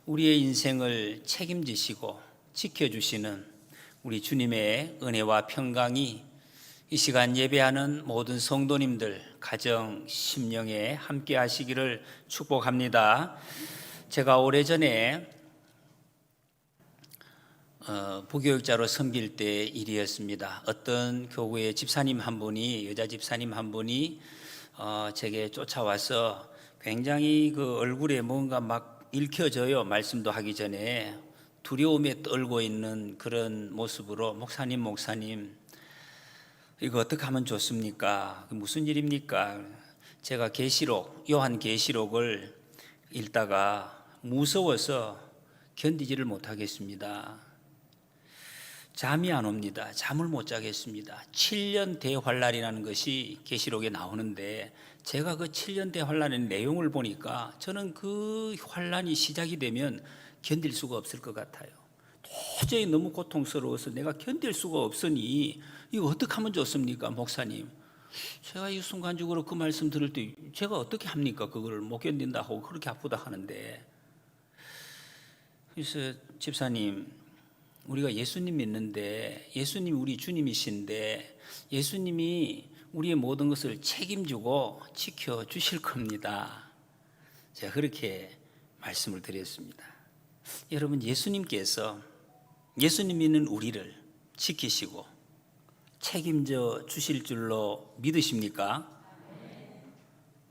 우리의 인생을 책임지시고 지켜주시는 우리 주님의 은혜와 평강이 이 시간 예배하는 모든 성도님들 가정 심령에 함께 하시기를 축복합니다. 제가 오래전에 부교육자로 섬길 때 일이었습니다. 어떤 교구의 집사님 한 분이, 여자 집사님 한 분이 제게 쫓아와서 굉장히 그 얼굴에 뭔가 막 읽혀져요. 말씀도 하기 전에 두려움에 떨고 있는 그런 모습으로 목사님 이거 어떻게 하면 좋습니까? 무슨 일입니까? 제가 계시록, 요한 계시록을 읽다가 무서워서 견디지를 못하겠습니다. 잠이 안 옵니다. 잠을 못 자겠습니다. 7년 대환란이라는 것이 계시록에 나오는데 제가 그 7년 대환란의 내용을 보니까 저는 그 환란이 시작이 되면 견딜 수가 없을 것 같아요. 도저히 너무 고통스러워서 내가 견딜 수가 없으니 이거 어떻게 하면 좋습니까, 목사님? 제가 이 순간적으로 그 말씀 들을 때 제가 어떻게 합니까? 그걸 못 견딘다고 그렇게 아프다 하는데, 그래서 집사님, 우리가 예수님 믿는데, 예수님 우리 주님이신데 예수님이 우리의 모든 것을 책임지고 지켜주실 겁니다. 제가 그렇게 말씀을 드렸습니다. 여러분, 예수님께서 예수님 믿는 우리를 지키시고 책임져 주실 줄로 믿으십니까?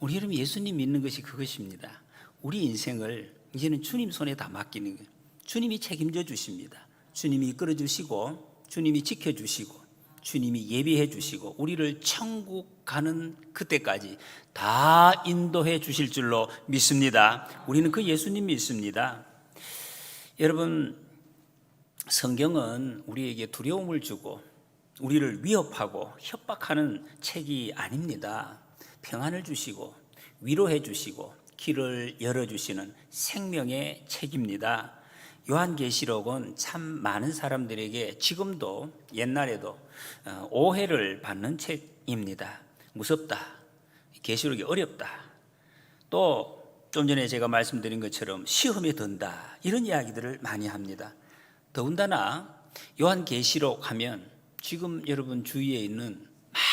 우리 여러분, 예수님 믿는 것이 그것입니다. 우리 인생을 이제는 주님 손에 다 맡기는 거예요. 주님이 책임져 주십니다. 주님이 이끌어 주시고 주님이 지켜주시고 주님이 예비해 주시고 우리를 천국 가는 그때까지 다 인도해 주실 줄로 믿습니다. 우리는 그 예수님 믿습니다. 여러분, 성경은 우리에게 두려움을 주고 우리를 위협하고 협박하는 책이 아닙니다. 평안을 주시고 위로해 주시고 길을 열어주시는 생명의 책입니다. 요한계시록은 참 많은 사람들에게 지금도 옛날에도 오해를 받는 책입니다. 무섭다, 계시록이 어렵다, 또 좀 전에 제가 말씀드린 것처럼 시험에 든다, 이런 이야기들을 많이 합니다. 더군다나 요한계시록 하면 지금 여러분 주위에 있는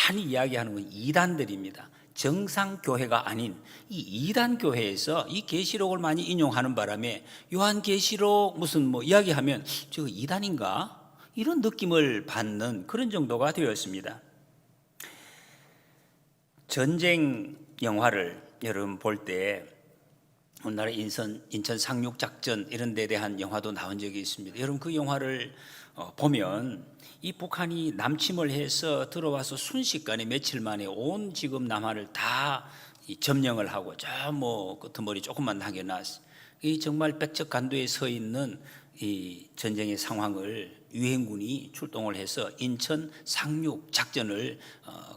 많이 이야기하는 건 이단들입니다. 정상교회가 아닌 이 이단교회에서 이 계시록을 많이 인용하는 바람에 요한계시록 무슨 뭐 이야기하면 저 이단인가? 이런 느낌을 받는 그런 정도가 되었습니다. 전쟁 영화를 여러분 볼 때 우리나라 인천 상륙작전 이런 데에 대한 영화도 나온 적이 있습니다. 여러분, 그 영화를 보면 이 북한이 남침을 해서 들어와서 순식간에 며칠 만에 온 지금 남한을 다 점령을 하고 저 뭐 끄트머리 조금만 하게 놨어요. 이 정말 백척간도에 서 있는 이 전쟁의 상황을 유엔군이 출동을 해서 인천 상륙 작전을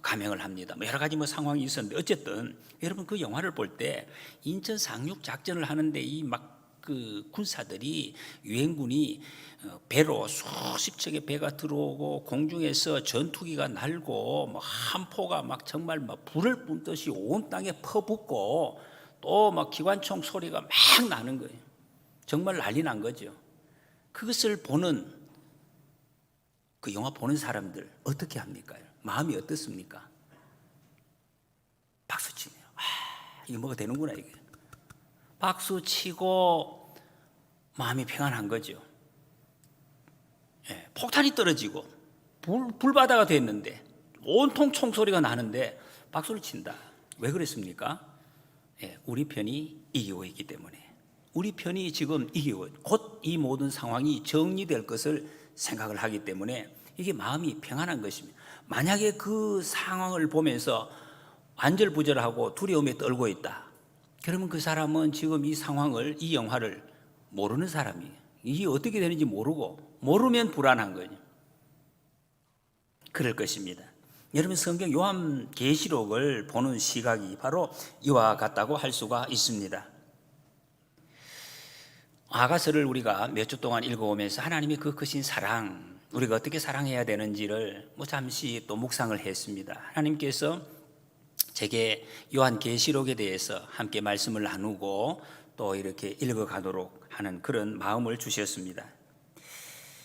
감행을 합니다. 뭐 여러 가지 뭐 상황이 있었는데 어쨌든 여러분, 그 영화를 볼 때 인천 상륙 작전을 하는데 이 막 그 군사들이 유엔군이 배로 수십 척의 배가 들어오고 공중에서 전투기가 날고 뭐 함포가 막 정말 막 불을 뿜듯이 온 땅에 퍼붓고 또 막 기관총 소리가 막 나는 거예요. 정말 난리 난 거죠. 그것을 보는 그 영화 보는 사람들 어떻게 합니까? 마음이 어떻습니까? 박수 치네요. 이게 뭐가 되는구나 이게. 박수 치고 마음이 평안한 거죠. 예, 폭탄이 떨어지고 불바다가 됐는데 온통 총소리가 나는데 박수를 친다. 왜 그랬습니까? 예, 우리 편이 이기고 있기 때문에. 우리 편이 지금 이기고 곧 이 모든 상황이 정리될 것을 생각을 하기 때문에 이게 마음이 평안한 것입니다. 만약에 그 상황을 보면서 안절부절하고 두려움에 떨고 있다, 그러면 그 사람은 지금 이 상황을, 이 영화를 모르는 사람이에요. 이게 어떻게 되는지 모르면 불안한 거예요. 그럴 것입니다. 여러분, 성경 요한계시록을 보는 시각이 바로 이와 같다고 할 수가 있습니다. 아가서를 우리가 몇 주 동안 읽어오면서 하나님의 그 크신 사랑, 우리가 어떻게 사랑해야 되는지를 잠시 또 묵상을 했습니다. 하나님께서 제게 요한계시록에 대해서 함께 말씀을 나누고 또 이렇게 읽어가도록 하는 그런 마음을 주셨습니다.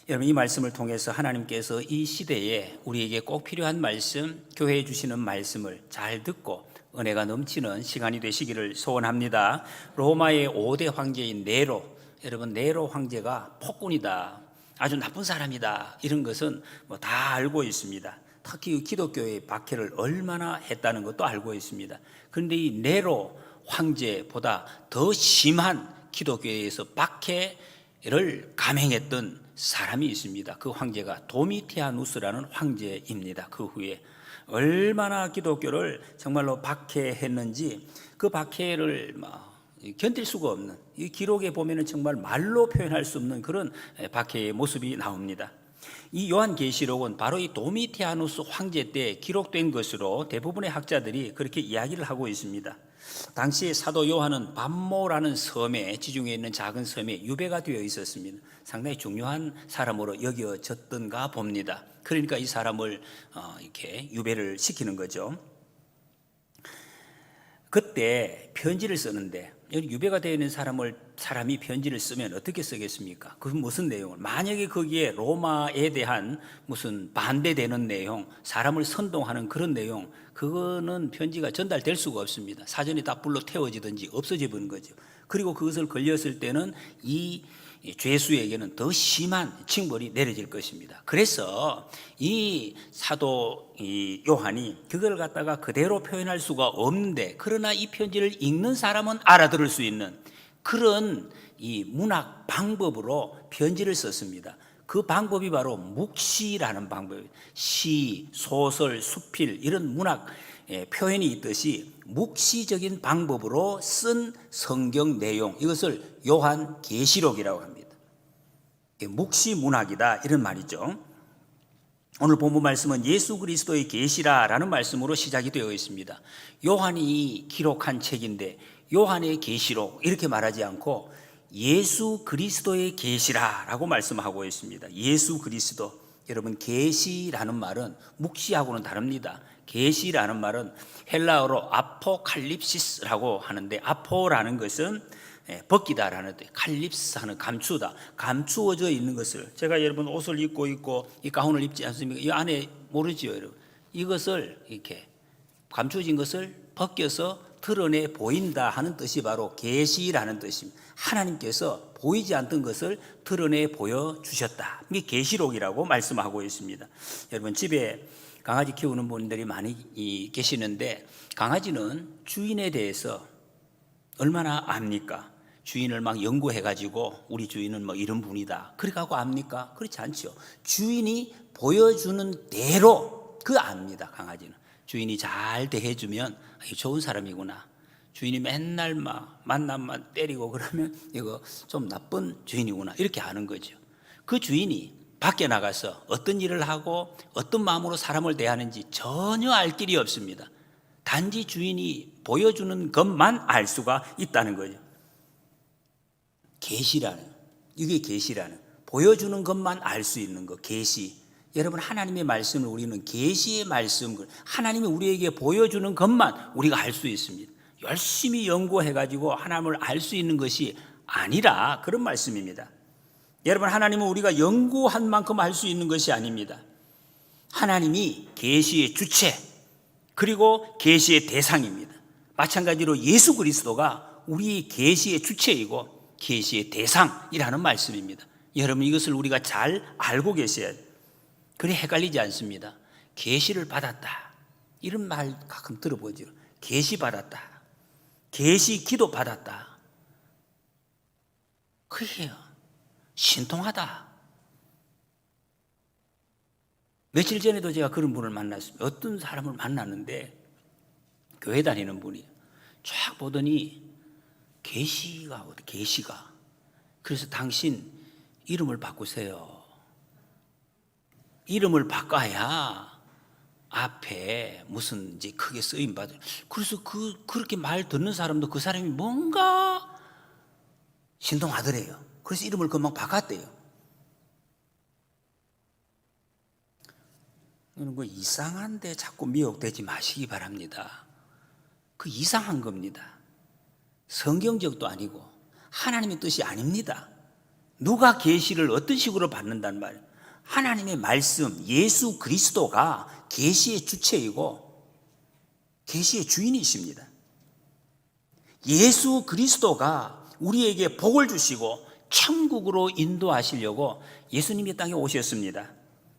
여러분, 이 말씀을 통해서 하나님께서 이 시대에 우리에게 꼭 필요한 말씀, 교회에 주시는 말씀을 잘 듣고 은혜가 넘치는 시간이 되시기를 소원합니다. 로마의 5대 황제인 네로, 여러분, 네로 황제가 폭군이다, 아주 나쁜 사람이다, 이런 것은 다 알고 있습니다. 특히 기독교의 박해를 얼마나 했다는 것도 알고 있습니다. 그런데 이 네로 황제보다 더 심한 기독교에서 박해를 감행했던 사람이 있습니다. 그 황제가 도미티아누스라는 황제입니다. 그 후에 얼마나 기독교를 정말로 박해했는지 그 박해를 견딜 수가 없는, 이 기록에 보면은 정말 말로 표현할 수 없는 그런 박해의 모습이 나옵니다. 이 요한계시록은 바로 이 도미티아누스 황제 때 기록된 것으로 대부분의 학자들이 그렇게 이야기를 하고 있습니다. 당시에 사도 요한은 밤모라는 섬에, 지중해에 있는 작은 섬에 유배가 되어 있었습니다. 상당히 중요한 사람으로 여겨졌던가 봅니다. 그러니까 이 사람을 이렇게 유배를 시키는 거죠. 그때 편지를 쓰는데, 유배가 되어 있는 사람이 편지를 쓰면 어떻게 쓰겠습니까? 그건 무슨 내용을, 만약에 거기에 로마에 대한 무슨 반대되는 내용, 사람을 선동하는 그런 내용, 그거는 편지가 전달될 수가 없습니다. 사전에 다 불로 태워지든지 없어져 버린 거죠. 그리고 그것을 걸렸을 때는 이 죄수에게는 더 심한 징벌이 내려질 것입니다. 그래서 이 사도 요한이 그걸 갖다가 그대로 표현할 수가 없는데, 그러나 이 편지를 읽는 사람은 알아들을 수 있는 그런 이 문학 방법으로 편지를 썼습니다. 그 방법이 바로 묵시라는 방법이에요. 시, 소설, 수필, 이런 문학 표현이 있듯이 묵시적인 방법으로 쓴 성경 내용, 이것을 요한계시록이라고 합니다. 묵시 문학이다, 이런 말이죠. 오늘 본문 말씀은 예수 그리스도의 계시라라는 말씀으로 시작이 되어 있습니다. 요한이 기록한 책인데 요한의 계시록 이렇게 말하지 않고 예수 그리스도의 계시라라고 말씀하고 있습니다. 예수 그리스도. 여러분, 계시라는 말은 묵시하고는 다릅니다. 계시라는 말은 헬라어로 아포칼립시스라고 하는데, 아포라는 것은 벗기다라는 뜻, 칼립스 하는 감추다, 감추어져 있는 것을, 제가 여러분 옷을 입고 있고 이 가운을 입지 않습니까? 이 안에 모르지요, 여러분. 이것을 이렇게 감추어진 것을 벗겨서 드러내 보인다 하는 뜻이 바로 계시라는 뜻입니다. 하나님께서 보이지 않던 것을 드러내 보여주셨다, 이게 계시록이라고 말씀하고 있습니다. 여러분, 집에 강아지 키우는 분들이 많이 계시는데, 강아지는 주인에 대해서 얼마나 압니까? 주인을 막 연구해가지고 우리 주인은 뭐 이런 분이다, 그렇게 하고 압니까? 그렇지 않죠. 주인이 보여주는 대로 그 압니다. 강아지는 주인이 잘 대해주면 좋은 사람이구나, 주인이 맨날 막 만나면 때리고 그러면 이거 좀 나쁜 주인이구나, 이렇게 아는 거죠. 그 주인이 밖에 나가서 어떤 일을 하고 어떤 마음으로 사람을 대하는지 전혀 알 길이 없습니다. 단지 주인이 보여주는 것만 알 수가 있다는 거죠. 계시라는, 이게 계시라는, 보여주는 것만 알 수 있는 것, 계시. 여러분, 하나님의 말씀을 우리는 계시의 말씀, 하나님이 우리에게 보여주는 것만 우리가 알 수 있습니다. 열심히 연구해가지고 하나님을 알 수 있는 것이 아니라 그런 말씀입니다. 여러분, 하나님은 우리가 연구한 만큼 알 수 있는 것이 아닙니다. 하나님이 계시의 주체, 그리고 계시의 대상입니다. 마찬가지로 예수 그리스도가 우리 계시의 주체이고 계시의 대상이라는 말씀입니다. 여러분, 이것을 우리가 잘 알고 계셔야 돼요. 그래 헷갈리지 않습니다. 계시를 받았다, 이런 말 가끔 들어보죠. 계시 받았다, 계시 기도 받았다, 그게요, 신통하다. 며칠 전에도 제가 그런 분을 만났습니다. 어떤 사람을 만났는데 교회 다니는 분이 쫙 보더니 계시가, 그래서 당신 이름을 바꾸세요. 이름을 바꿔야 앞에 무슨 이제 크게 쓰임 받을. 그래서 그렇게 말 듣는 사람도 그 사람이 뭔가 신통하더래요. 그래서 이름을 금방 바꿨대요. 이런 거 이상한데 자꾸 미혹되지 마시기 바랍니다. 그 이상한 겁니다. 성경적도 아니고 하나님의 뜻이 아닙니다. 누가 계시를 어떤 식으로 받는단 말이에요. 하나님의 말씀, 예수 그리스도가 계시의 주체이고 계시의 주인이십니다. 예수 그리스도가 우리에게 복을 주시고 천국으로 인도하시려고 예수님이 땅에 오셨습니다.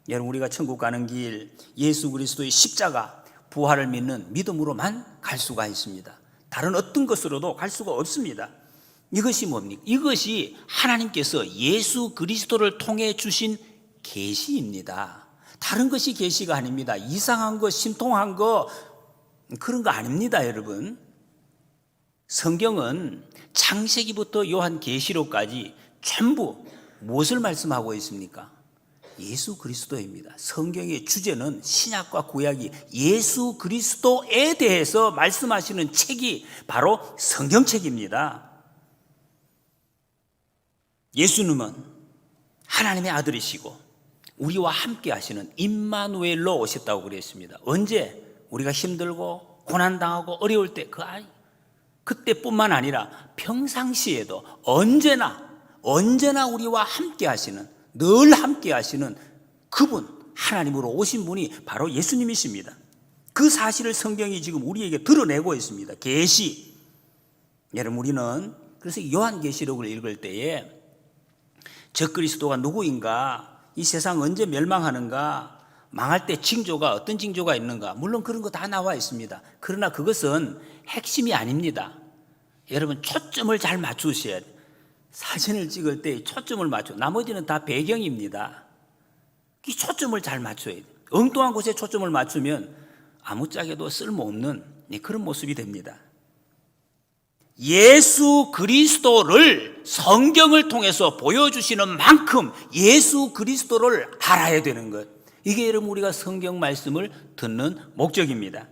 여러분, 우리가 천국 가는 길, 예수 그리스도의 십자가, 부활을 믿는 믿음으로만 갈 수가 있습니다. 다른 어떤 것으로도 갈 수가 없습니다. 이것이 뭡니까? 이것이 하나님께서 예수 그리스도를 통해 주신 계시입니다. 다른 것이 계시가 아닙니다. 이상한 거, 신통한 거, 그런 거 아닙니다, 여러분. 성경은 창세기부터 요한계시록까지 전부 무엇을 말씀하고 있습니까? 예수 그리스도입니다. 성경의 주제는 신약과 구약이 예수 그리스도에 대해서 말씀하시는 책이 바로 성경책입니다. 예수님은 하나님의 아들이시고 우리와 함께 하시는 임마누엘로 오셨다고 그랬습니다. 언제? 우리가 힘들고 고난당하고 어려울 때 그때뿐만 아니라 평상시에도 언제나 우리와 함께 하시는, 늘 함께 하시는 그분, 하나님으로 오신 분이 바로 예수님이십니다. 그 사실을 성경이 지금 우리에게 드러내고 있습니다. 계시. 여러분, 우리는 그래서 요한계시록을 읽을 때에 적그리스도가 누구인가, 이 세상 언제 멸망하는가, 망할 때 징조가 어떤 징조가 있는가, 물론 그런 거 다 나와 있습니다. 그러나 그것은 핵심이 아닙니다. 여러분, 초점을 잘 맞추셔야 돼요. 사진을 찍을 때 초점을 맞춰. 나머지는 다 배경입니다. 이 초점을 잘 맞춰야 돼요. 엉뚱한 곳에 초점을 맞추면 아무짝에도 쓸모없는 그런 모습이 됩니다. 예수 그리스도를 성경을 통해서 보여주시는 만큼 예수 그리스도를 알아야 되는 것, 이게 여러분 우리가 성경 말씀을 듣는 목적입니다.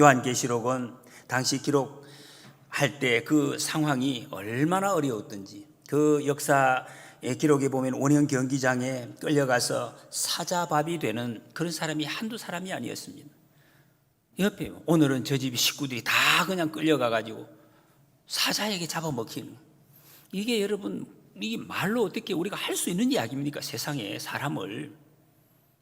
요한계시록은 당시 기록할 때 그 상황이 얼마나 어려웠던지, 그 역사의 기록에 보면 원형 경기장에 끌려가서 사자밥이 되는 그런 사람이 한두 사람이 아니었습니다. 옆에 오늘은 저 집 식구들이 다 그냥 끌려가가지고 사자에게 잡아먹히는, 이게 여러분, 이게 말로 어떻게 우리가 할 수 있는 이야기입니까? 세상에 사람을.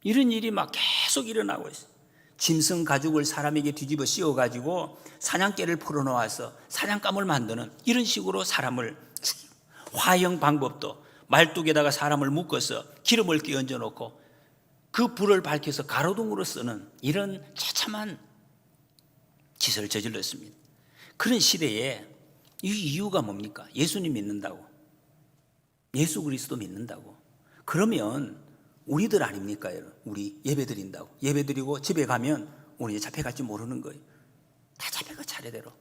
이런 일이 막 계속 일어나고 있어요. 짐승 가죽을 사람에게 뒤집어 씌워가지고 사냥개를 풀어놓아서 사냥감을 만드는, 이런 식으로 사람을 죽이고, 화형 방법도 말뚝에다가 사람을 묶어서 기름을 끼얹어 놓고 그 불을 밝혀서 가로등으로 쓰는 이런 처참한 짓을 저질렀습니다. 그런 시대에 이 이유가 뭡니까? 예수님 믿는다고, 예수 그리스도 믿는다고. 그러면 우리들 아닙니까? 우리 예배드린다고, 예배드리고 집에 가면 우리 잡혀갈지 모르는 거예요. 다 잡혀가 차례대로.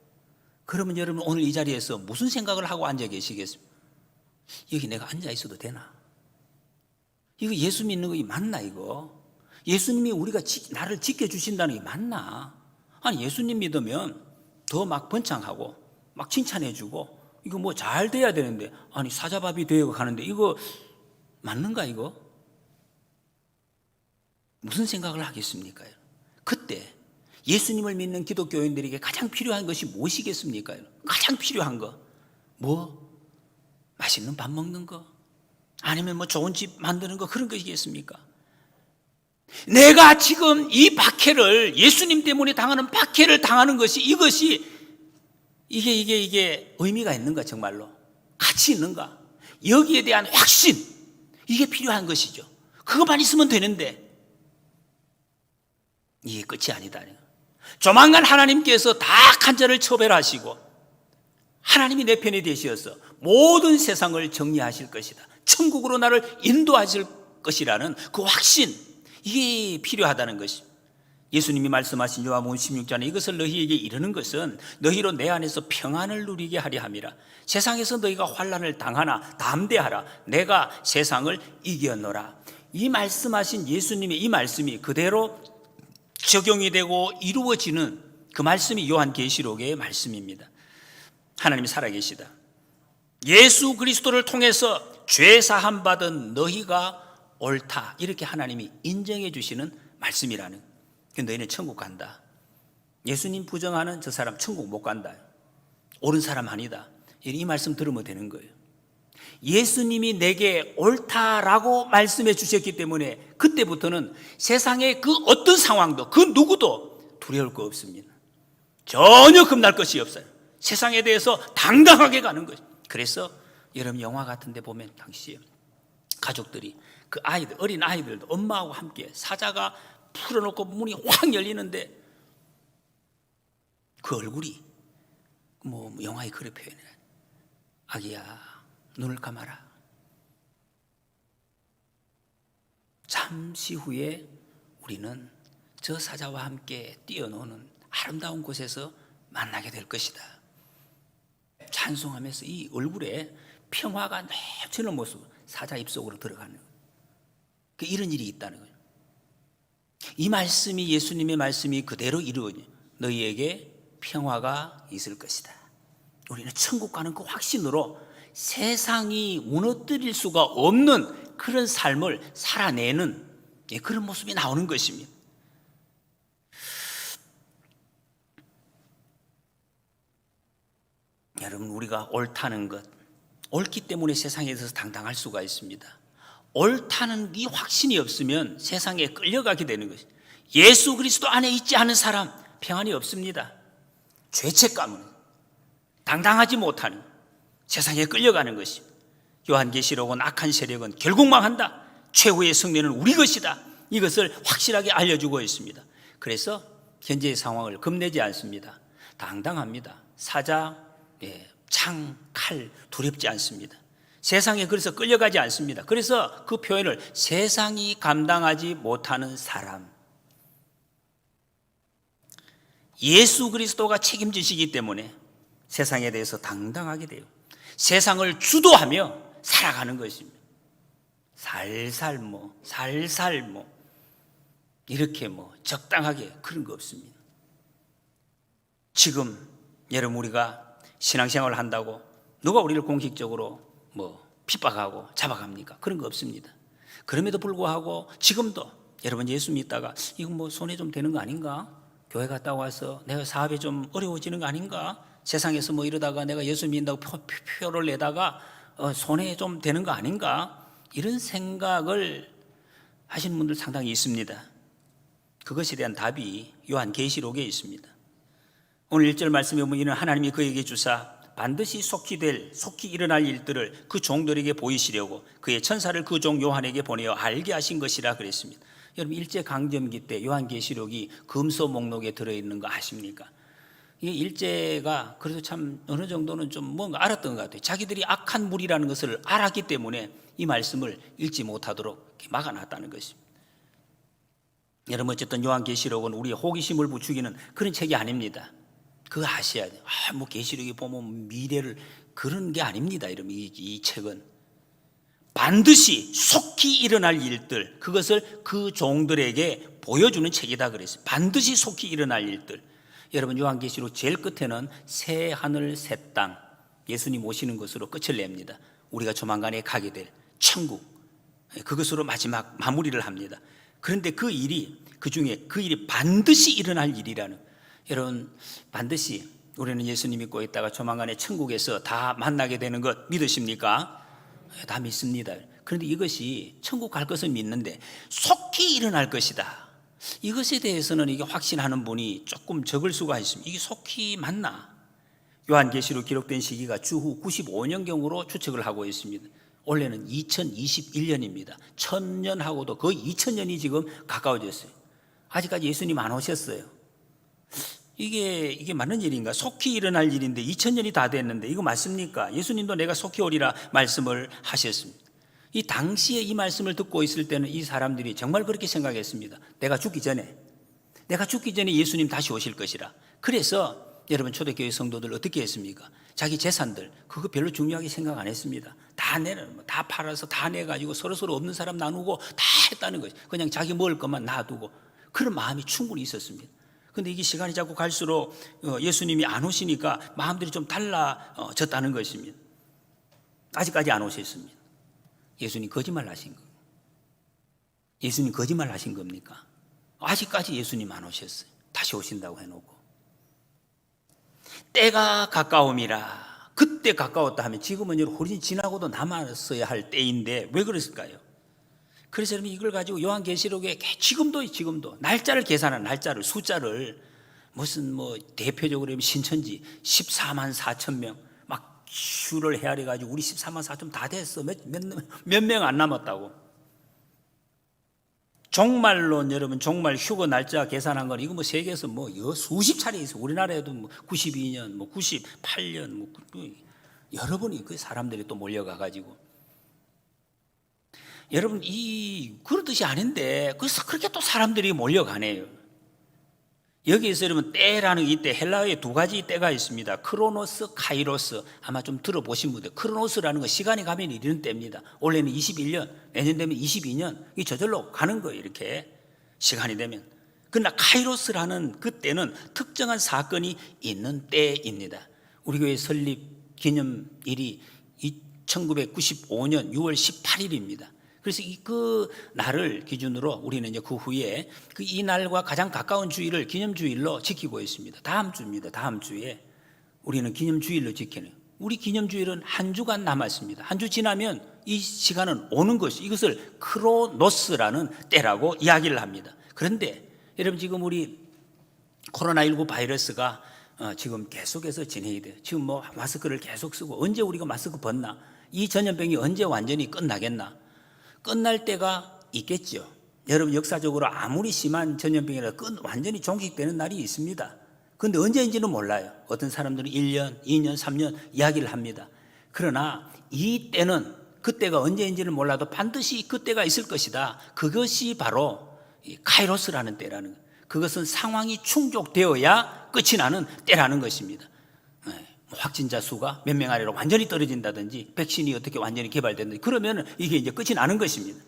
그러면 여러분 오늘 이 자리에서 무슨 생각을 하고 앉아 계시겠습니까? 여기 내가 앉아 있어도 되나? 이거 예수 믿는 거 맞나? 이거 예수님이 우리가 나를 지켜주신다는 게 맞나? 아니, 예수님 믿으면 더 막 번창하고 막 칭찬해주고 이거 뭐 잘 돼야 되는데, 아니 사자밥이 되어 가는데 이거 맞는가? 이거 무슨 생각을 하겠습니까? 그때 예수님을 믿는 기독교인들에게 가장 필요한 것이 무엇이겠습니까? 가장 필요한 거 뭐? 맛있는 밥 먹는 거? 아니면 뭐 좋은 집 만드는 거, 그런 것이겠습니까? 내가 지금 이 박해를, 예수님 때문에 당하는 박해를 당하는 것이, 이게 의미가 있는가? 정말로 가치 있는가? 여기에 대한 확신, 이게 필요한 것이죠. 그것만 있으면 되는데 이게 끝이 아니다. 조만간 하나님께서 다 간절을 처벌하시고 하나님이 내 편이 되셔서 모든 세상을 정리하실 것이다, 천국으로 나를 인도하실 것이라는 그 확신, 이게 필요하다는 것이. 예수님이 말씀하신 요한복음 16장에 이것을 너희에게 이르는 것은 너희로 내 안에서 평안을 누리게 하려 함이라. 세상에서 너희가 환난을 당하나 담대하라, 내가 세상을 이겼노라. 이 말씀하신 예수님의 이 말씀이 그대로 적용이 되고 이루어지는 그 말씀이 요한계시록의 말씀입니다. 하나님이 살아계시다, 예수 그리스도를 통해서 죄 사함 받은 너희가 옳다, 이렇게 하나님이 인정해 주시는 말씀이라는. 너희는 천국 간다. 예수님 부정하는 저 사람 천국 못 간다, 옳은 사람 아니다. 이 말씀 들으면 되는 거예요. 예수님이 내게 옳다라고 말씀해 주셨기 때문에 그때부터는 세상의 그 어떤 상황도 그 누구도 두려울 거 없습니다. 전혀 겁날 것이 없어요. 세상에 대해서 당당하게 가는 거예요. 그래서 여러분 영화 같은 데 보면 당시에 가족들이 그 아이들, 어린 아이들도 엄마하고 함께 사자가 풀어놓고 문이 확 열리는데 그 얼굴이 뭐 영화에 그렇게 표현해. 아기야, 눈을 감아라. 잠시 후에 우리는 저 사자와 함께 뛰어노는 아름다운 곳에서 만나게 될 것이다. 찬송하면서 이 얼굴에 평화가 넘치는 모습, 사자 입속으로 들어가는 거예요. 이런 일이 있다는 거예요. 이 말씀이 예수님의 말씀이 그대로 이루어져 너희에게 평화가 있을 것이다. 우리는 천국 가는 그 확신으로 세상이 무너뜨릴 수가 없는 그런 삶을 살아내는 그런 모습이 나오는 것입니다. 여러분, 우리가 옳다는 것, 옳기 때문에 세상에 대해서 당당할 수가 있습니다. 옳다는 이 확신이 없으면 세상에 끌려가게 되는 것입니다. 예수 그리스도 안에 있지 않은 사람 평안이 없습니다. 죄책감은 당당하지 못하는 세상에 끌려가는 것입니다. 요한계시록은 악한 세력은 결국 망한다. 최후의 승리는 우리 것이다. 이것을 확실하게 알려주고 있습니다. 그래서 현재의 상황을 겁내지 않습니다. 당당합니다. 사자, 창, 칼 두렵지 않습니다. 세상에 그래서 끌려가지 않습니다. 그래서 그 표현을 세상이 감당하지 못하는 사람, 예수 그리스도가 책임지시기 때문에 세상에 대해서 당당하게 돼요. 세상을 주도하며 살아가는 것입니다. 살살 이렇게 적당하게 그런 거 없습니다. 지금 여러분 우리가 신앙생활을 한다고 누가 우리를 공식적으로 핍박하고 잡아갑니까? 그런 거 없습니다. 그럼에도 불구하고 지금도 여러분 예수 믿다가 이거 손해 좀 되는 거 아닌가? 교회 갔다 와서 내가 사업이 좀 어려워지는 거 아닌가? 세상에서 이러다가 내가 예수 믿는다고 표를 내다가 손해 좀 되는 거 아닌가? 이런 생각을 하시는 분들 상당히 있습니다. 그것에 대한 답이 요한계시록에 있습니다. 오늘 1절 말씀에 보면 이는 하나님이 그에게 주사 반드시 속히 일어날 일들을 그 종들에게 보이시려고 그의 천사를 그 종 요한에게 보내어 알게 하신 것이라 그랬습니다. 여러분 일제강점기 때 요한계시록이 금서 목록에 들어있는 거 아십니까? 이 일제가 그래도 참 어느 정도는 좀 뭔가 알았던 것 같아요. 자기들이 악한 물이라는 것을 알았기 때문에 이 말씀을 읽지 못하도록 막아놨다는 것입니다. 여러분 어쨌든 요한계시록은 우리의 호기심을 부추기는 그런 책이 아닙니다. 그거 아셔야 돼요. 계시록에 보면 미래를 그런 게 아닙니다. 여러분 이 책은 반드시 속히 일어날 일들, 그것을 그 종들에게 보여주는 책이다 그랬어요. 반드시 속히 일어날 일들. 여러분 요한계시록 제일 끝에는 새 하늘 새 땅, 예수님 오시는 것으로 끝을 냅니다. 우리가 조만간에 가게 될 천국, 그것으로 마지막 마무리를 합니다. 그런데 그 일이 반드시 일어날 일이라는, 여러분 반드시 우리는 예수님 믿고 있다가 조만간에 천국에서 다 만나게 되는 것 믿으십니까? 다 믿습니다. 그런데 이것이 천국 갈 것을 믿는데 속히 일어날 것이다, 이것에 대해서는 이게 확신하는 분이 조금 적을 수가 있습니다. 이게 속히 맞나? 요한계시록 기록된 시기가 주후 95년경으로 추측을 하고 있습니다. 올해는 2021년입니다. 1000년하고도 거의 2000년이 지금 가까워졌어요. 아직까지 예수님 안 오셨어요. 이게 맞는 일인가? 속히 일어날 일인데 2000년이 다 됐는데 이거 맞습니까? 예수님도 내가 속히 오리라 말씀을 하셨습니다. 이 당시에 이 말씀을 듣고 있을 때는 이 사람들이 정말 그렇게 생각했습니다. 내가 죽기 전에 예수님 다시 오실 것이라. 그래서 여러분 초대교회 성도들 어떻게 했습니까? 자기 재산들 그거 별로 중요하게 생각 안 했습니다. 다 팔아서 다 내가지고 서로 없는 사람 나누고 다 했다는 거죠. 그냥 자기 먹을 것만 놔두고 그런 마음이 충분히 있었습니다. 근데 이게 시간이 자꾸 갈수록 예수님이 안 오시니까 마음들이 좀 달라졌다는 것입니다. 아직까지 안 오셨습니다. 예수님 거짓말 하신 거. 예수님 거짓말 하신 겁니까? 아직까지 예수님 안 오셨어요. 다시 오신다고 해놓고. 때가 가까움이라 그때 가까웠다 하면 지금은 호련히 지나고도 남았어야 할 때인데 왜 그랬을까요? 그래서 여러분 이걸 가지고 요한계시록에 지금도 날짜를 계산한 날짜를 숫자를 무슨 대표적으로 신천지 14만 4천 명 막 휴를 헤아려 가지고 우리 14만 4천 다 됐어 몇 명 안 남았다고. 종말론 여러분 종말 휴거 날짜 계산한 건 이거 세계에서 수십 차례 있어. 우리나라에도 92년 98년 여러 번이 그 사람들이 또 몰려가 가지고 여러분 그러듯이 아닌데 그래서 그렇게 또 사람들이 몰려가네요. 여기에서 여러분 때라는 이때 헬라어에 두 가지 때가 있습니다. 크로노스, 카이로스. 아마 좀 들어보신 분들 크로노스라는 건 시간이 가면 이르는 때입니다. 원래는 21년, 내년 되면 22년 이 저절로 가는 거예요. 이렇게 시간이 되면. 그러나 카이로스라는 그 때는 특정한 사건이 있는 때입니다. 우리 교회 설립 기념일이 1995년 6월 18일입니다. 그래서 그 날을 기준으로 우리는 이제 그 후에 이 날과 가장 가까운 주일을 기념주일로 지키고 있습니다. 다음 주입니다. 다음 주에 우리는 기념주일로 지키는. 우리 기념주일은 한 주간 남았습니다. 한 주 지나면 이 시간은 오는 것이 이것을 크로노스라는 때라고 이야기를 합니다. 그런데 여러분 지금 우리 코로나19 바이러스가 지금 계속해서 진행이 돼요. 지금 마스크를 계속 쓰고 언제 우리가 마스크 벗나? 이 전염병이 언제 완전히 끝나겠나? 끝날 때가 있겠죠. 여러분 역사적으로 아무리 심한 전염병이라도 완전히 종식되는 날이 있습니다. 그런데 언제인지는 몰라요. 어떤 사람들은 1년, 2년, 3년 이야기를 합니다. 그러나 이 때는 그때가 언제인지는 몰라도 반드시 그때가 있을 것이다. 그것이 바로 카이로스라는 때라는 거예요. 그것은 상황이 충족되어야 끝이 나는 때라는 것입니다. 확진자 수가 몇 명 아래로 완전히 떨어진다든지 백신이 어떻게 완전히 개발된다든지 그러면 이게 이제 끝이 나는 것입니다.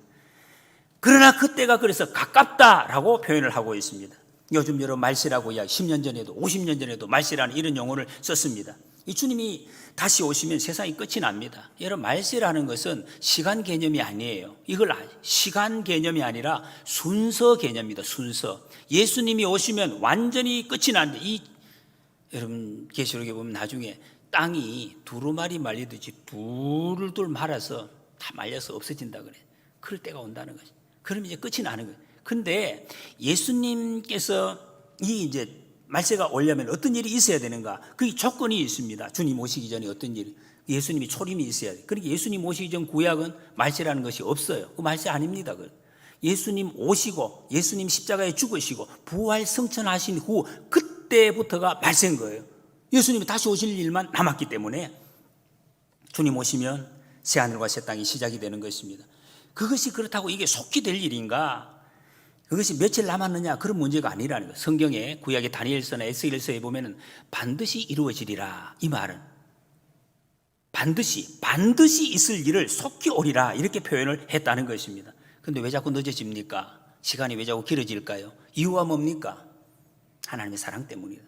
그러나 그때가 그래서 가깝다라고 표현을 하고 있습니다. 요즘 여러 말세라고 이야기 10년 전에도 50년 전에도 말세라는 이런 용어를 썼습니다. 이 주님이 다시 오시면 세상이 끝이 납니다. 여러분 말세라는 것은 시간 개념이 아니에요. 이걸 시간 개념이 아니라 순서 개념입니다. 순서. 예수님이 오시면 완전히 끝이 나는데 여러분 계시록에 보면 나중에 땅이 두루마리 말리듯이 둘둘 말아서 다 말려서 없어진다 그래. 그럴 때가 온다는 거지. 그러면 이제 끝이 나는 거예요. 근데 예수님께서 이제 말세가 오려면 어떤 일이 있어야 되는가? 그 조건이 있습니다. 주님 오시기 전에 어떤 일? 예수님이 초림이 있어야 돼. 그러니까 예수님 오시기 전 구약은 말세라는 것이 없어요. 그 말세 아닙니다. 예수님 오시고 예수님 십자가에 죽으시고 부활 승천하신 후 그때부터가 말세인 거예요. 예수님이 다시 오실 일만 남았기 때문에 주님 오시면 새하늘과 새 땅이 시작이 되는 것입니다. 그것이 그렇다고 이게 속히 될 일인가? 그것이 며칠 남았느냐 그런 문제가 아니라는 거예요. 성경에 구약의 다니엘서나 에스겔서에 보면은 반드시 이루어지리라 이 말은 반드시 있을 일을 속히 오리라 이렇게 표현을 했다는 것입니다. 그런데 왜 자꾸 늦어집니까? 시간이 왜 자꾸 길어질까요? 이유가 뭡니까? 하나님의 사랑 때문이다.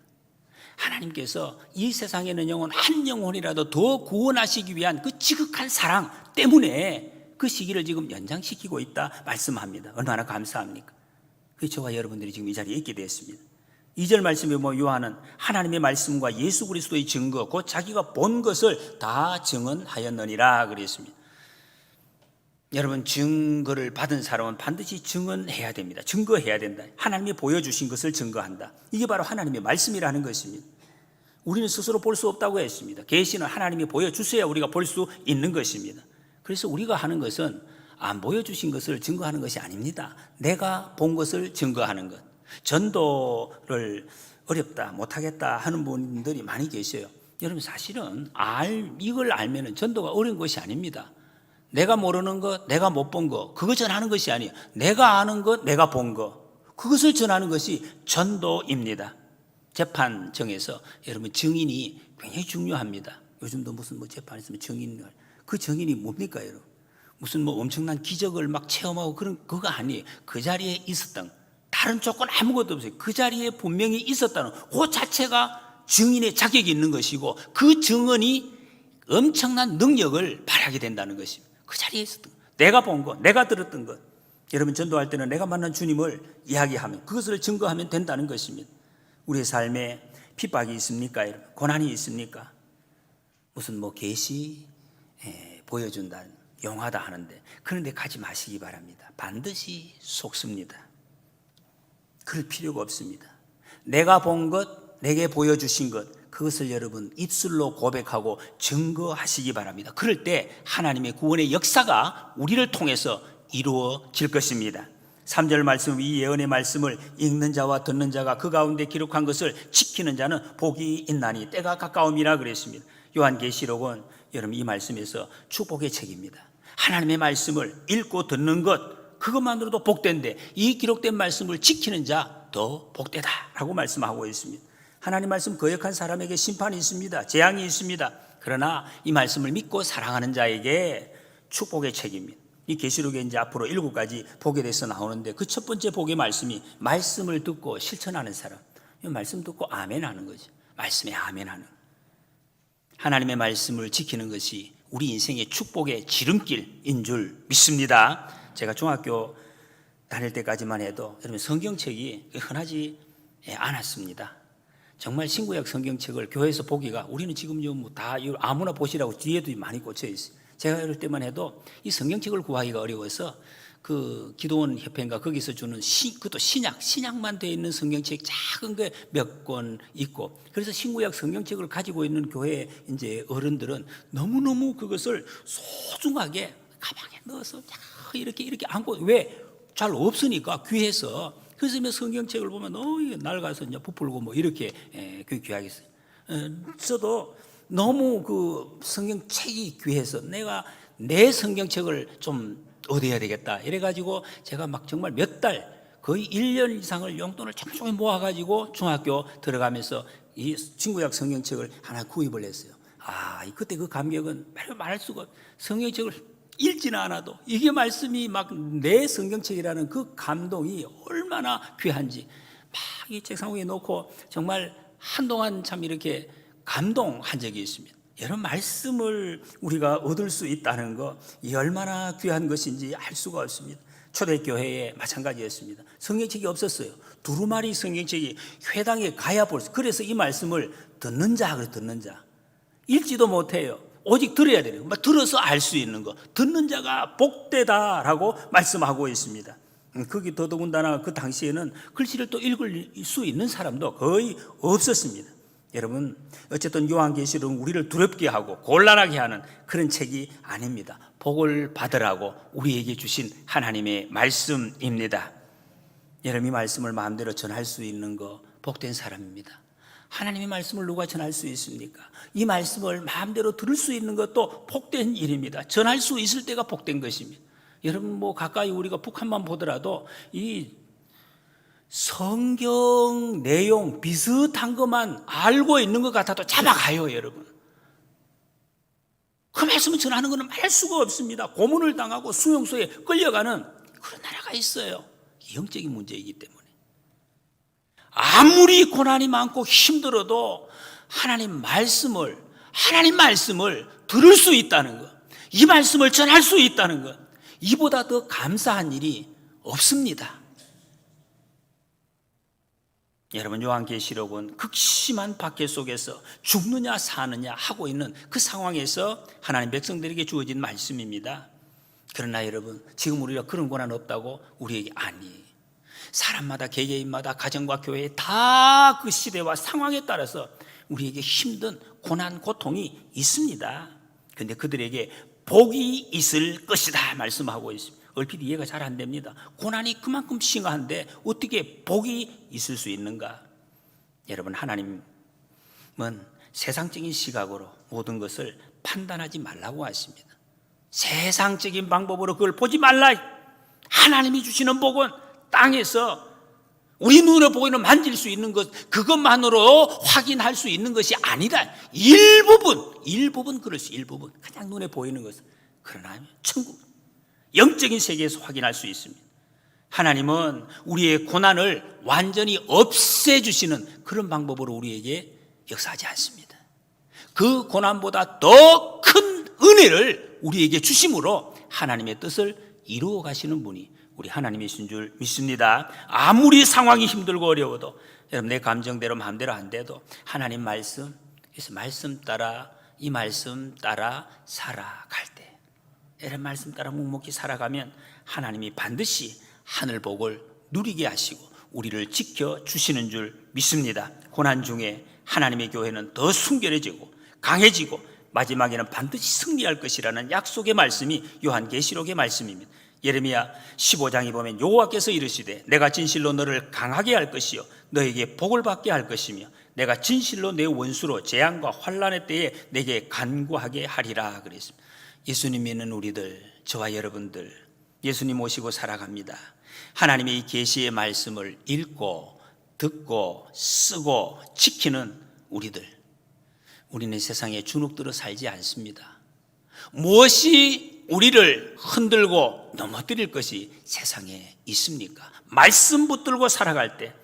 하나님께서 이 세상에 있는 영혼 한 영혼이라도 더 구원하시기 위한 그 지극한 사랑 때문에 그 시기를 지금 연장시키고 있다 말씀합니다. 얼마나 감사합니까? 그래서 저와 여러분들이 지금 이 자리에 있게 되었습니다. 2절 말씀에 보면 요한은 하나님의 말씀과 예수 그리스도의 증거 곧 자기가 본 것을 다 증언하였느니라 그랬습니다. 여러분 증거를 받은 사람은 반드시 증언해야 됩니다. 증거해야 된다. 하나님이 보여주신 것을 증거한다. 이게 바로 하나님의 말씀이라는 것입니다. 우리는 스스로 볼 수 없다고 했습니다. 계시는 하나님이 보여주셔야 우리가 볼 수 있는 것입니다. 그래서 우리가 하는 것은 안 보여주신 것을 증거하는 것이 아닙니다. 내가 본 것을 증거하는 것. 전도를 어렵다 못하겠다 하는 분들이 많이 계셔요. 여러분 사실은 이걸 알면 전도가 어려운 것이 아닙니다. 내가 모르는 것, 내가 못 본 것, 그거 전하는 것이 아니에요. 내가 아는 것, 내가 본 것, 그것을 전하는 것이 전도입니다. 재판정에서 여러분 증인이 굉장히 중요합니다. 요즘도 무슨 재판 있으면 증인, 그 증인이 뭡니까 여러분? 무슨 엄청난 기적을 막 체험하고 그거 아니에요. 그 자리에 있었던 다른 조건 아무것도 없어요. 그 자리에 분명히 있었다는 그 자체가 증인의 자격이 있는 것이고 그 증언이 엄청난 능력을 발휘하게 된다는 것입니다. 그 자리에 있었던 것, 내가 본 것, 내가 들었던 것. 여러분 전도할 때는 내가 만난 주님을 이야기하면 그것을 증거하면 된다는 것입니다. 우리의 삶에 핍박이 있습니까? 여러분? 고난이 있습니까? 무슨 뭐 계시 보여준다는 용하다 하는데, 그런데 가지 마시기 바랍니다. 반드시 속습니다. 그럴 필요가 없습니다. 내가 본 것, 내게 보여주신 것, 그것을 여러분 입술로 고백하고 증거하시기 바랍니다. 그럴 때 하나님의 구원의 역사가 우리를 통해서 이루어질 것입니다. 3절 말씀, 이 예언의 말씀을 읽는 자와 듣는 자가 그 가운데 기록한 것을 지키는 자는 복이 있나니 때가 가까움이라 그랬습니다. 요한계시록은 여러분 이 말씀에서 축복의 책입니다. 하나님의 말씀을 읽고 듣는 것, 그것만으로도 복된데 이 기록된 말씀을 지키는 자 더 복되다라고 말씀하고 있습니다. 하나님 말씀 거역한 사람에게 심판이 있습니다. 재앙이 있습니다. 그러나 이 말씀을 믿고 사랑하는 자에게 축복의 책입니다. 이 계시록에 이제 앞으로 7가지 복에 대해서 나오는데, 그 첫 번째 복의 말씀이 말씀을 듣고 실천하는 사람. 이 말씀 듣고 아멘 하는 거죠. 말씀에 아멘 하는. 하나님의 말씀을 지키는 것이 우리 인생의 축복의 지름길인 줄 믿습니다. 제가 중학교 다닐 때까지만 해도 여러분 성경책이 흔하지 않았습니다. 정말 신구약 성경책을 교회에서 보기가, 우리는 지금 뭐 다 아무나 보시라고 뒤에도 많이 꽂혀 있어요. 제가 이럴 때만 해도 이 성경책을 구하기가 어려워서 그 기도원 협회인가 거기서 주는 그것도 신약만 되어 있는 성경책 작은 게 몇 권 있고, 그래서 신구약 성경책을 가지고 있는 교회 이제 어른들은 너무너무 그것을 소중하게 가방에 넣어서 이렇게 안고, 왜? 잘 없으니까 귀해서. 그래서 성경책을 보면 이게 낡아서 이제 부풀고 뭐 이렇게 귀하게 써요. 저도 너무 그 성경책이 귀해서 내가 내 성경책을 좀 얻어야 되겠다 이래가지고 제가 막 정말 몇 달, 거의 1년 이상을 용돈을 촘촘히 모아가지고 중학교 들어가면서 이 신구약 성경책을 하나 구입을 했어요. 그때 그 감격은 말할 수가 없어요. 성경책을 읽지는 않아도 이게 말씀이 막 내 성경책이라는 그 감동이 얼마나 귀한지 막 이 책상 위에 놓고 정말 한동안 참 이렇게 감동한 적이 있습니다. 여러분, 말씀을 우리가 얻을 수 있다는 거, 이 얼마나 귀한 것인지 알 수가 없습니다. 초대교회에 마찬가지였습니다. 성경책이 없었어요. 두루마리 성경책이 회당에 가야 볼 수. 그래서 이 말씀을 듣는 자, 읽지도 못해요. 오직 들어야 돼요. 들어서 알 수 있는 거, 듣는 자가 복되다라고 말씀하고 있습니다. 거기 더더군다나 그 당시에는 글씨를 또 읽을 수 있는 사람도 거의 없었습니다. 여러분, 어쨌든 요한계시록은 우리를 두렵게 하고 곤란하게 하는 그런 책이 아닙니다. 복을 받으라고 우리에게 주신 하나님의 말씀입니다. 여러분, 이 말씀을 마음대로 전할 수 있는 거 복된 사람입니다. 하나님의 말씀을 누가 전할 수 있습니까? 이 말씀을 마음대로 들을 수 있는 것도 복된 일입니다. 전할 수 있을 때가 복된 것입니다. 여러분, 뭐 가까이 우리가 북한만 보더라도 이 성경 내용 비슷한 것만 알고 있는 것 같아도 잡아가요, 여러분. 그 말씀을 전하는 것은 말 수가 없습니다. 고문을 당하고 수용소에 끌려가는 그런 나라가 있어요. 영적인 문제이기 때문에. 아무리 고난이 많고 힘들어도 하나님 말씀을 들을 수 있다는 것, 이 말씀을 전할 수 있다는 것, 이보다 더 감사한 일이 없습니다. 여러분, 요한계시록은 극심한 박해 속에서 죽느냐 사느냐 하고 있는 그 상황에서 하나님 백성들에게 주어진 말씀입니다. 그러나 여러분, 지금 우리가 그런 고난 없다고 우리에게 아니에요. 사람마다 개개인마다 가정과 교회에 다 그 시대와 상황에 따라서 우리에게 힘든 고난 고통이 있습니다. 그런데 그들에게 복이 있을 것이다 말씀하고 있습니다. 얼핏 이해가 잘 안 됩니다. 고난이 그만큼 심한데 어떻게 복이 있을 수 있는가? 여러분, 하나님은 세상적인 시각으로 모든 것을 판단하지 말라고 하십니다. 세상적인 방법으로 그걸 보지 말라. 하나님이 주시는 복은 땅에서 우리 눈으로 보이는 만질 수 있는 것, 그것만으로 확인할 수 있는 것이 아니다. 일부분 그럴 수, 일부분 그냥 눈에 보이는 것은. 그러나 천국, 영적인 세계에서 확인할 수 있습니다. 하나님은 우리의 고난을 완전히 없애주시는 그런 방법으로 우리에게 역사하지 않습니다. 그 고난보다 더 큰 은혜를 우리에게 주심으로 하나님의 뜻을 이루어 가시는 분이 우리 하나님이신 줄 믿습니다. 아무리 상황이 힘들고 어려워도, 여러분, 내 감정대로 마음대로 안 돼도 하나님 말씀, 그래서 말씀 따라 이 말씀 따라 살아갈 때, 이런 말씀 따라 묵묵히 살아가면 하나님이 반드시 하늘 복을 누리게 하시고 우리를 지켜주시는 줄 믿습니다. 고난 중에 하나님의 교회는 더 순결해지고 강해지고 마지막에는 반드시 승리할 것이라는 약속의 말씀이 요한계시록의 말씀입니다. 예레미야 15장에 보면 여호와께서 이르시되 내가 진실로 너를 강하게 할 것이요 너에게 복을 받게 할 것이며 내가 진실로 내 원수로 재앙과 환난의 때에 내게 간구하게 하리라 그랬습니다. 예수님 믿는 우리들, 저와 여러분들 예수님 모시고 살아갑니다. 하나님의 이 계시의 말씀을 읽고 듣고 쓰고 지키는 우리는 세상에 주눅들어 살지 않습니다. 무엇이 우리를 흔들고 넘어뜨릴 것이 세상에 있습니까? 말씀 붙들고 살아갈 때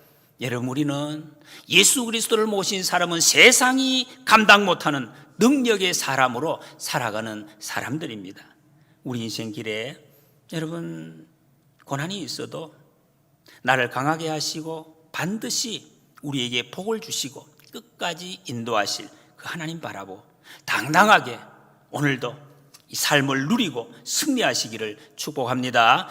여러분, 우리는 예수 그리스도를 모신 사람은 세상이 감당 못하는 능력의 사람으로 살아가는 사람들입니다. 우리 인생 길에 여러분, 고난이 있어도 나를 강하게 하시고 반드시 우리에게 복을 주시고 끝까지 인도하실 그 하나님 바라보 당당하게 오늘도 이 삶을 누리고 승리하시기를 축복합니다.